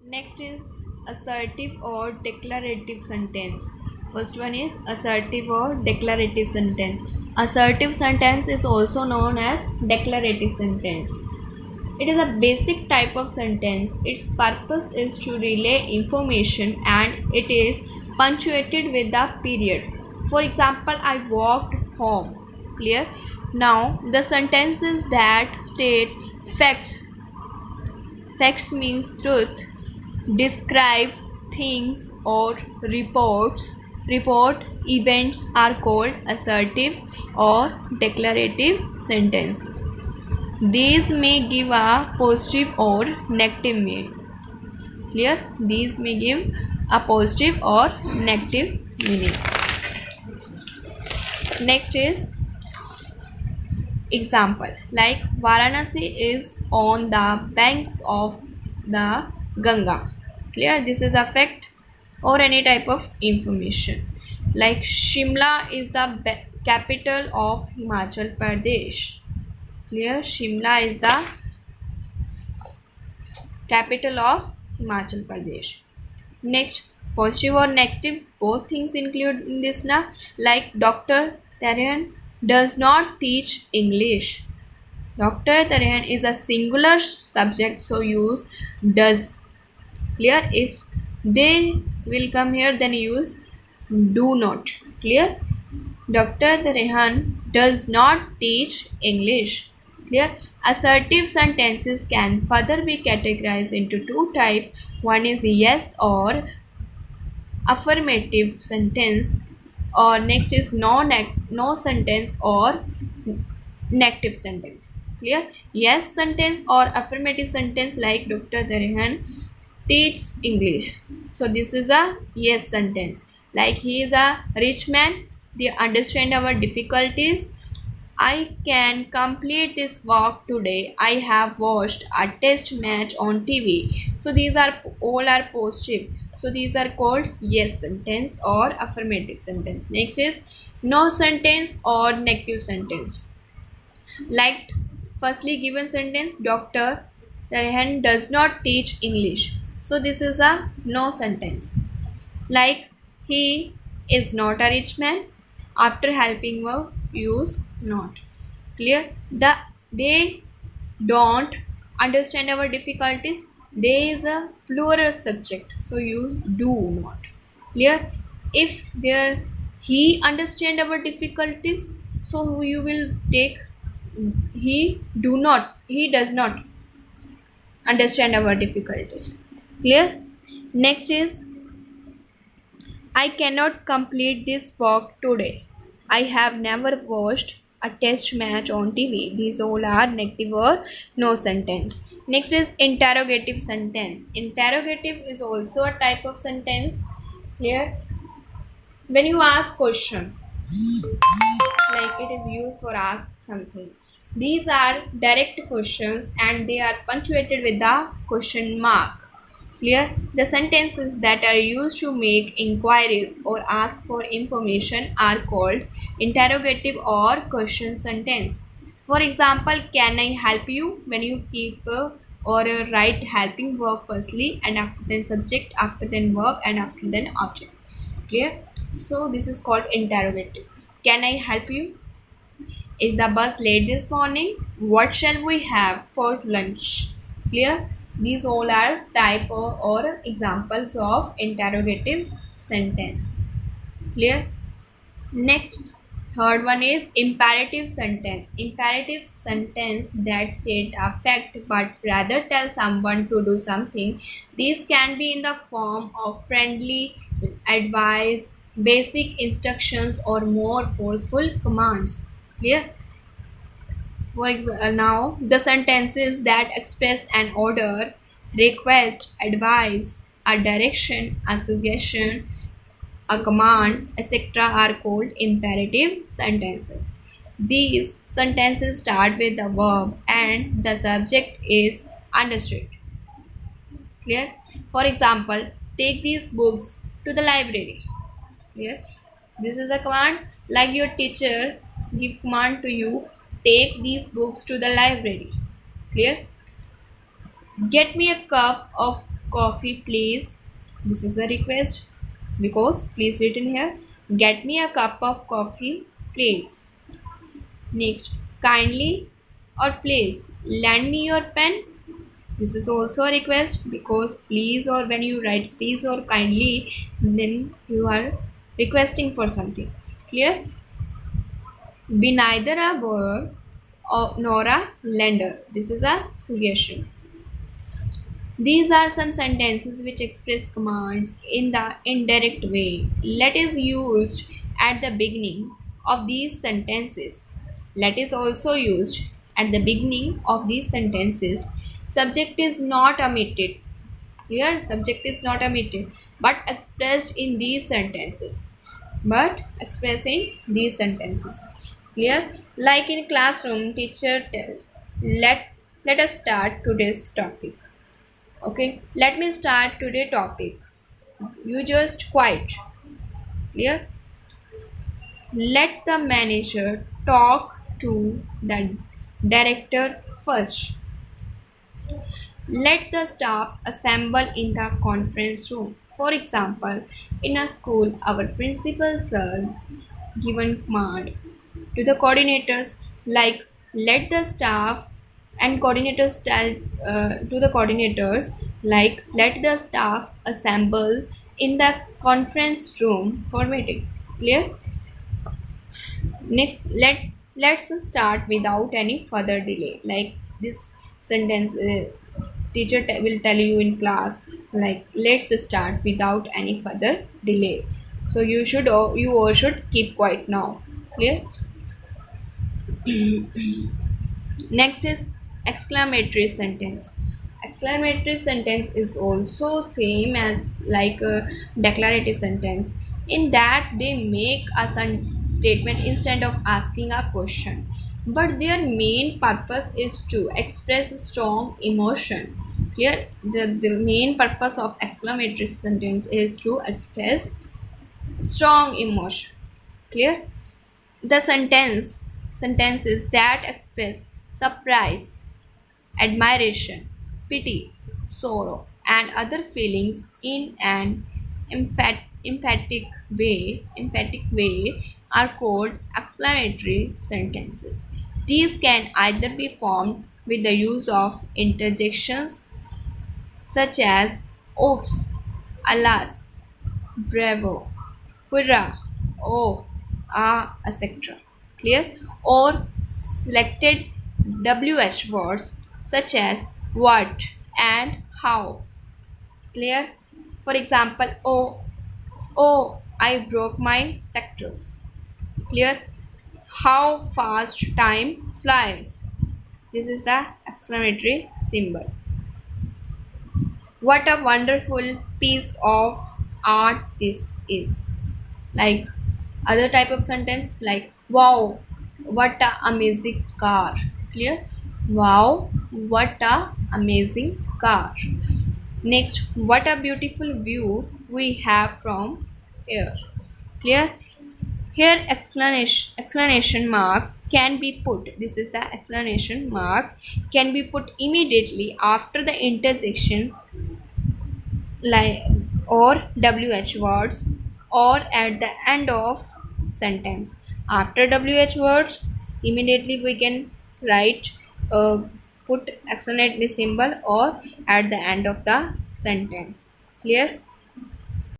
Next is assertive or declarative sentence. First one is assertive or declarative sentence. Assertive sentence is also known as declarative sentence. It is a basic type of sentence. Its purpose is to relay information and it is punctuated with the period. For example, I walked home. Clear? Now, the sentences that state facts. Facts means truth. Describe things or report events are called assertive or declarative sentences. These may give a positive or negative meaning. Clear? These may give a positive or negative meaning. Next is example, like Varanasi is on the banks of the Ganga. Clear? This is a fact or any type of information. Like Shimla is the capital of Himachal Pradesh. Clear? Shimla is the capital of Himachal Pradesh. Next, positive or negative, both things include in this na. Like Dr. Tarayan does not teach English. Dr. Tarayan is a singular subject, so use does. Clear? If they will come here, then use do not. Clear? Dr. Tarayan does not teach English. Clear? Assertive sentences can further be categorized into two types. One is yes or affirmative sentence, or next is no sentence or negative sentence. Clear? Yes sentence or affirmative sentence, like Dr. Tarayan teaches English. So this is a yes sentence. Like he is a rich man, they understand our difficulties. I can complete this work today. I have watched a test match on TV. So these are all are positive. So these are called yes sentence or affirmative sentence. Next is no sentence or negative sentence. Like firstly given sentence, Dr. Tarayan does not teach English. So this is a no sentence. Like he is not a rich man. After helping verb, use not. Clear? They don't understand our difficulties. There is a plural subject, so use do not. Clear? If there he understand our difficulties, so you will take he does not understand our difficulties. Clear? Next is I cannot complete this work today. I have never watched a test match on TV. These all are negative or no sentence. Next is interrogative sentence. Interrogative is also a type of sentence. Clear? When you ask question, like it is used for ask something. These are direct questions and they are punctuated with the question mark. Clear? The sentences that are used to make inquiries or ask for information are called interrogative or question sentence. For example, can I help you? When you keep or write helping verb firstly and after then subject, after then verb and after then object. Clear? So this is called interrogative. Can I help you? Is the bus late this morning? What shall we have for lunch? Clear? These all are type or examples of interrogative sentence. Clear? Next, third one is imperative sentence. Imperative sentence that state a fact but rather tell someone to do something. These can be in the form of friendly advice, basic instructions, or more forceful commands. Clear? For example, now the sentences that express an order, request, advice, a direction, a suggestion, a command, etc. are called imperative sentences. These sentences start with the verb and the subject is understood. Clear? For example, take these books to the library. Clear? This is a command, like your teacher give command to you, take these books to the library. Clear? Get me a cup of coffee please. This is a request because please written here. Get me a cup of coffee please. Next, kindly or please lend me your pen. This is also a request because please, or when you write please or kindly, then you are requesting for something. Clear? Be neither a borrower or nor a lender. This is a suggestion. These are some sentences which express commands in the indirect way. Let is used at the beginning of these sentences. Let is also used at the beginning of these sentences. Subject is not omitted. Clear? Subject is not omitted but expressed in these sentences. But expressing these sentences. Clear? Like in classroom, teacher tell, let us start today's topic. Okay, let me start today topic. You just quiet. Clear? Let the manager talk to the director first. Let the staff assemble in the conference room. For example, in a school, our principal sir given command to the coordinators like let the staff, and coordinators tell to the coordinators like let the staff assemble in the conference room for meeting. Clear? Next, let's start without any further delay. Like this sentence, teacher will tell you in class like let's start without any further delay. So you all should keep quiet now. Clear? Next is exclamatory sentence. Exclamatory sentence is also same as like a declarative sentence in that they make a statement instead of asking a question, but their main purpose is to express strong emotion. Clear? The main purpose of exclamatory sentence is to express strong emotion. Clear? The sentences that express surprise, admiration, pity, sorrow, and other feelings in an emphatic way are called exclamatory sentences. These can either be formed with the use of interjections such as oops, alas, bravo, hurrah, oh, ah, etc. Clear? Or selected WH words such as what and how. Clear? For example, oh, I broke my spectacles. Clear? How fast time flies. This is the exclamatory symbol. What a wonderful piece of art this is. Like other type of sentence like wow, what a amazing car. Clear? Wow, what a amazing car. Next, what a beautiful view we have from here. Clear? Here explanation mark can be put. This is the explanation mark can be put immediately after the interjection like or WH words or at the end of sentence. After WH words, immediately we can write put exclamatory symbol or at the end of the sentence. Clear?